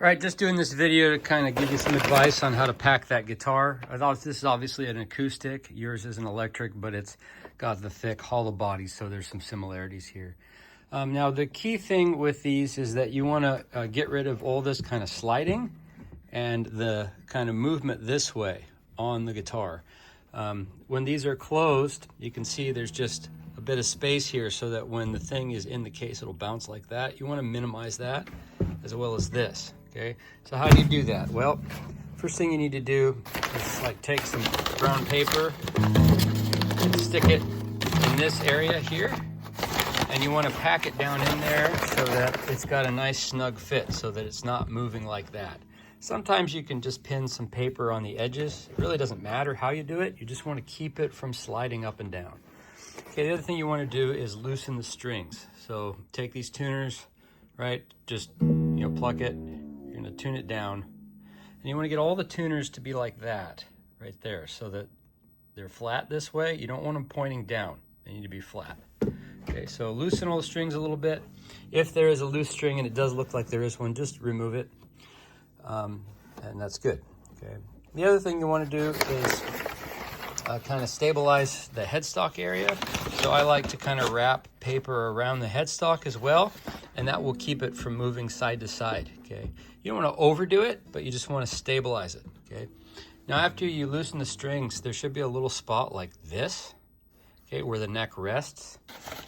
All right, just doing this video to kind of give you some advice on how to pack that guitar. I thought this is obviously an acoustic. Yours is an electric, but it's got the thick hollow body, so there's some similarities here. Now, the key thing with these is that you want to get rid of all this kind of sliding and the kind of movement this way on the guitar. When these are closed, you can see there's just a bit of space here so that when the thing is in the case, it'll bounce like that. You want to minimize that as well as this. Okay, so how do you do that? Well, first thing you need to do is like take some brown paper and stick it in this area here, and you want to pack it down in there so that it's got a nice snug fit so that it's not moving like that. Sometimes you can just pin some paper on the edges. It really doesn't matter how you do it. You just want to keep it from sliding up and down. Okay, the other thing you want to do is loosen the strings. So take these tuners, right? Just, pluck it. You're going to tune it down, and you want to get all the tuners to be like that right there so that they're flat this way. You don't want them pointing down. They need to be flat. Okay, so loosen all the strings a little bit. If there is a loose string, and it does look like there is one, just remove it, and that's good. Okay. The other thing you want to do is kind of stabilize the headstock area. So I like to kind of wrap paper around the headstock as well, and that will keep it from moving side to side. Okay, you don't want to overdo it, but you just want to stabilize it. Okay, now after you loosen the strings, there should be a little spot like this, okay, where the neck rests.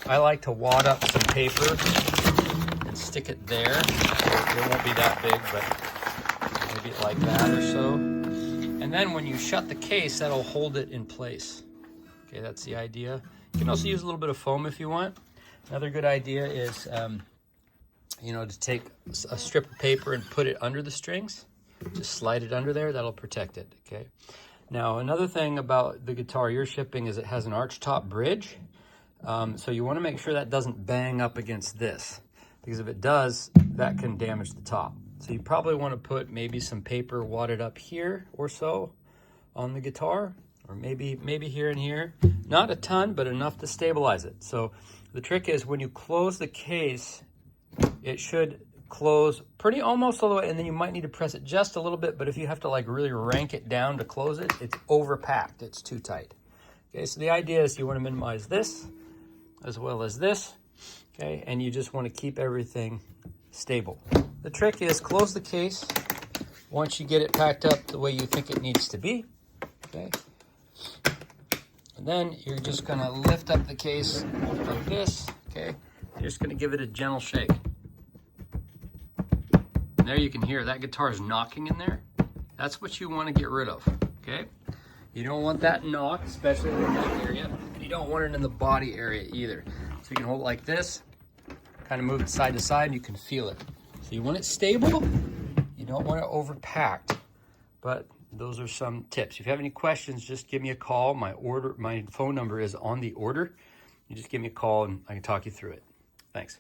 I like to wad up some paper and stick it there. It won't be that big, but maybe like that or so. And then when you shut the case, that'll hold it in place. Okay, that's the idea. You can also use a little bit of foam if you want. Another good idea is, to take a strip of paper and put it under the strings. Just slide it under there, that'll protect it, okay? Now, another thing about the guitar you're shipping is it has an arch top bridge. So you wanna make sure that doesn't bang up against this, because if it does, that can damage the top. So you probably want to put maybe some paper wadded up here or so on the guitar, or maybe here and here. Not a ton, but enough to stabilize it. So the trick is when you close the case, it should close pretty almost all the way, and then you might need to press it just a little bit, but if you have to like really rank it down to close it, it's overpacked, it's too tight. Okay, so the idea is you want to minimize this as well as this, okay, and you just want to keep everything stable. The trick is close the case once you get it packed up the way you think it needs to be, okay? And then you're just gonna lift up the case like this, okay? You're just gonna give it a gentle shake. And there you can hear that guitar is knocking in there. That's what you wanna get rid of, okay? You don't want that knock, especially in the neck area. You don't want it in the body area either. So you can hold it like this, kind of move it side to side, and you can feel it. So you want it stable, you don't want it overpacked, but those are some tips. If you have any questions, just give me a call. My phone number is on the order. You just give me a call and I can talk you through it. Thanks.